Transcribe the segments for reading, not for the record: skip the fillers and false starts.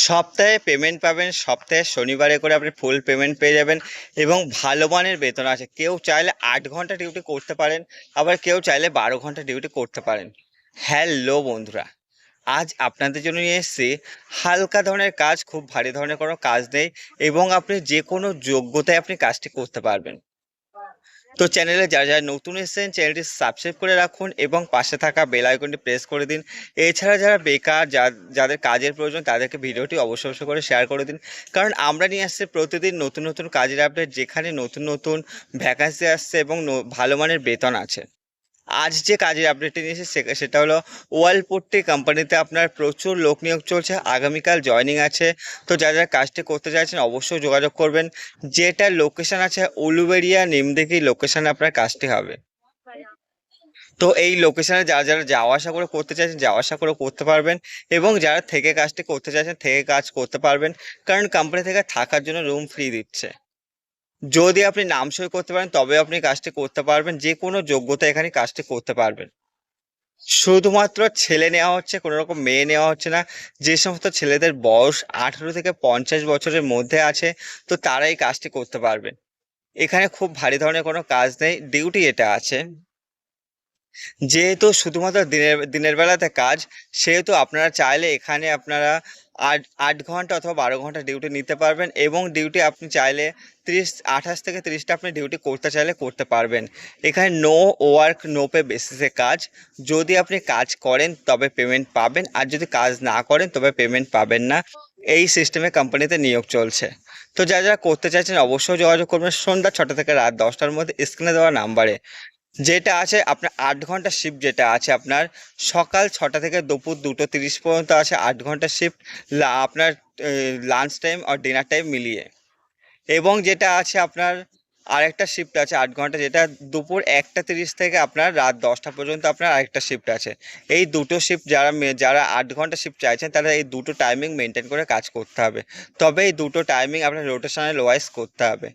সপ্তাহে পেমেন্ট পাবেন, সপ্তাহে শনিবারে করে আপনি ফুল পেমেন্ট পেয়ে যাবেন এবং ভালো মানের বেতন আছে। কেউ চাইলে 8 ঘন্টা ডিউটি করতে পারেন, আবার কেউ চাইলে 12 ঘন্টা ডিউটি করতে পারেন। হ্যালো বন্ধুরা, আজ আপনাদের জন্য নিয়ে এসেছি হালকা ধরনের কাজ, খুব ভারী ধরনের কোনো কাজ নেই এবং আপনি যে কোনো যোগ্যতায় আপনি কাজটি করতে পারবেন। তো চ্যানেলে যারা যারা নতুন এসেছেন চ্যানেলটি সাবস্ক্রাইব করে রাখুন এবং পাশে থাকা বেল আইকনটি প্রেস করে দিন। এছাড়া যারা বেকার, যাদের কাজের প্রয়োজন তাদেরকে ভিডিওটি অবশ্যই অবশ্যই করে শেয়ার করে দিন, কারণ আমরা নিয়ে আসছি প্রতিদিন নতুন নতুন কাজের আপডেট, যেখানে নতুন নতুন ভ্যাকান্সি আসছে এবং ভালো মানের বেতন আছে। আজ যে কাজের আপডেটটি নিয়েছি সেটা হলো ওয়ালপুট্টি কোম্পানিতে আপনার প্রচুর লোক নিয়োগ চলছে, আগামীকাল জয়েনিং আছে। তো যারা যারা কাজটি করতে চাইছেন অবশ্যই যোগাযোগ করবেন। যেটা লোকেশন আছে উলুবেড়িয়া নিমদিঘি লোকেশনে আপনার কাজটি হবে। তো এই লোকেশনে যারা যারা যাওয়া আসা করে করতে চাইছেন যাওয়া আসা করে করতে পারবেন এবং যারা থেকে কাজটি করতে চাইছেন থেকে কাজ করতে পারবেন, কারণ কোম্পানি থেকে থাকার জন্য রুম ফ্রি দিচ্ছে। যদি আপনি নাম সই করতে পারেন তবে আপনি কাজটি করতে পারবেন, যে কোনো যোগ্যতা এখানে কাজটি করতে পারবেন। শুধুমাত্র ছেলে নেওয়া হচ্ছে, কোনো রকম মেয়ে নেওয়া হচ্ছে না। যে সমস্ত ছেলেদের বয়স 18 থেকে 50 বছরের মধ্যে আছে, তো তারা এই কাজটি করতে পারবেন। এখানে খুব ভারী ধরনের কোনো কাজ নেই, ডিউটি এটা আছে। যেহেতু শুধুমাত্র দিনের দিনের বেলাতে কাজ, সেহেতু আপনারা চাইলে এখানে আপনারা আট আট ঘন্টা অথবা 12 ঘন্টা ডিউটি নিতে পারবেন এবং ডিউটি আপনি চাইলে 28 থেকে 30টা আপনি ডিউটি করতে চাইলে করতে পারবেন। এখানে নো ওয়ার্ক নো পে বেসিসে কাজ। যদি আপনি কাজ করেন তবে পেমেন্ট পাবেন, আর যদি কাজ না করেন তবে পেমেন্ট পাবেন না। এই সিস্টেমে কোম্পানিতে নিয়োগ চলছে। তো যারা যারা করতে চাইছেন অবশ্যই যোগাযোগ করবেন সন্ধ্যা 6টা থেকে রাত 10টার মধ্যে স্ক্রিনে দেওয়া নাম্বারে। যেটা আছে আপনার 8 ঘন্টা শিফট, যেটা আছে আপনার সকাল 6টা থেকে দুপুর 2:30 পর্যন্ত আছে 8 ঘন্টা শিফট, আপনার লাঞ্চ টাইম আর ডিনার টাইম মিলিয়ে। এবং যেটা আছে আপনার আরেকটা শিফট আছে 8 ঘন্টা, যেটা দুপুর 1টা 30 থেকে আপনার রাত 10টা পর্যন্ত আপনার আরেকটা শিফট আছে। এই দুটো শিফট যারা 8 ঘন্টা শিফট চাইছেন তারা এই দুটো টাইমিং মেনটেন করে কাজ করতে হবে। তবে এই দুটো টাইমিং আপনার রোটেশনাল ওয়াইজ করতে হবে।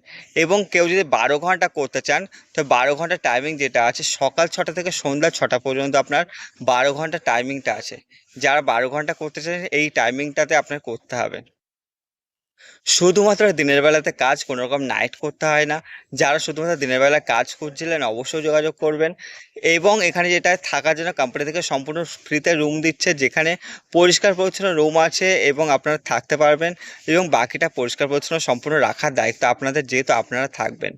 এবং কেউ যদি 12 ঘন্টা করতে চান, তো 12 ঘন্টা টাইমিং যেটা আছে সকাল 6টা থেকে সন্ধ্যা 6টা পর্যন্ত আপনার 12 ঘন্টা টাইমিংটা আছে। যারা 12 ঘন্টা করতে চান এই টাইমিংটাতে আপনার করতে হবে। শুধুমাত্র দিনের বেলাতে কাজ, কোনো রকম নাইট করতে হয় না। যারা শুধুমাত্র দিনের বেলা কাজ খুঁজছিলেন অবশ্যই যোগাযোগ করবেন। এবং এখানে যেটা থাকার জন্য কোম্পানি থেকে সম্পূর্ণ ফ্রিতে রুম দিচ্ছে, যেখানে পরিষ্কার পরিচ্ছন্ন রুম আছে এবং আপনারা থাকতে পারবেন এবং বাকিটা পরিষ্কার পরিচ্ছন্ন সম্পূর্ণ রাখার দায়িত্ব আপনাদের, যেহেতু আপনারা থাকবেন।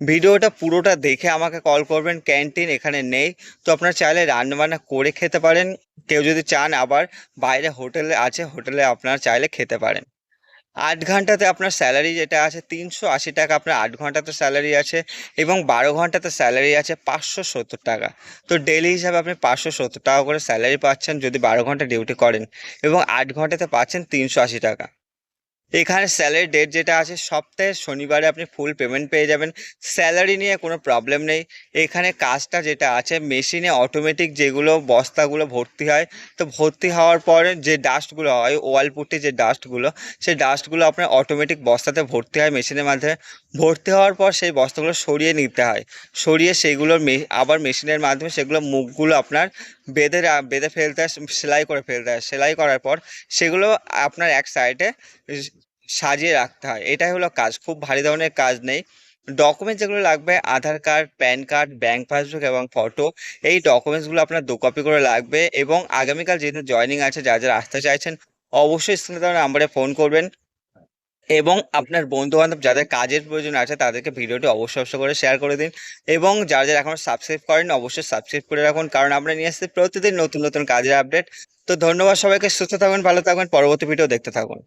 ভিডিওটা পুরোটা দেখে আমাকে কল করবেন। ক্যান্টিন এখানে নেই, তো আপনারা চাইলে রান্নাবান্না করে খেতে পারেন। কেউ যদি চান আবার বাইরে হোটেলে আছে, হোটেলে আপনারা চাইলে খেতে পারেন। 8 ঘন্টাতে আপনার স্যালারি যেটা আছে 380 টাকা, আপনার 8 ঘন্টাতে স্যালারি আছে এবং 12 ঘন্টাতে স্যালারি আছে 570 টাকা। তো ডেলি হিসাবে আপনি 570 টাকা করে স্যালারি পাচ্ছেন যদি 12 ঘন্টা ডিউটি করেন, এবং 8 ঘন্টাতে পাচ্ছেন 380 টাকা। এখানে স্যালারি ডেট যেটা আছে সপ্তাহে শনিবারে আপনি ফুল পেমেন্ট পেয়ে যাবেন। স্যালারি নিয়ে কোনো প্রবলেম নেই। এখানে কাজটা যেটা আছে মেশিনে অটোমেটিক যেগুলো বস্তাগুলো ভর্তি হয়, তো ভর্তি হওয়ার পরে যে ডাস্টগুলো হয় ওয়ালপুট্টি যে ডাস্টগুলো, সেই ডাস্টগুলো আপনার অটোমেটিক বস্তাতে ভর্তি হয় মেশিনের মাধ্যমে। ভর্তি হওয়ার পর সেই বস্তাগুলো সরিয়ে নিতে হয়, সরিয়ে সেইগুলোর আবার মেশিনের মাধ্যমে সেগুলো মুখগুলো আপনার বেঁধে ফেলতে হয়, সেলাই করে ফেলতে হয়। সেলাই করার পর সেগুলো আপনার এক সাইডে সাজিয়ে রাখতে হয়। এটাই হলো কাজ, খুব ভারী ধরনের কাজ নেই। ডকুমেন্টস যেগুলো লাগবে Aadhaar card, PAN card, bank passbook এবং ফটো। এই ডকুমেন্টসগুলো আপনার 2 কপি করে লাগবে। এবং আগামীকাল যেহেতু জয়েনিং আছে, যারা যারা আসতে চাইছেন অবশ্যই স্ক্রিনে দেওয়া নাম্বারে ফোন করবেন এবং আপনার বন্ধু বান্ধব যাদের কাজের প্রয়োজন আছে তাদেরকে ভিডিওটি অবশ্যই অবশ্যই করে শেয়ার করে দিন। এবং যারা যারা এখনো সাবস্ক্রাইব করেন অবশ্যই সাবস্ক্রাইব করে রাখুন, কারণ আমরা নিয়ে আসছি প্রতিদিন নতুন নতুন কাজের আপডেট। তো ধন্যবাদ সবাইকে, সুস্থ থাকবেন, ভালো থাকবেন, পরবর্তী ভিডিও দেখতে থাকুন।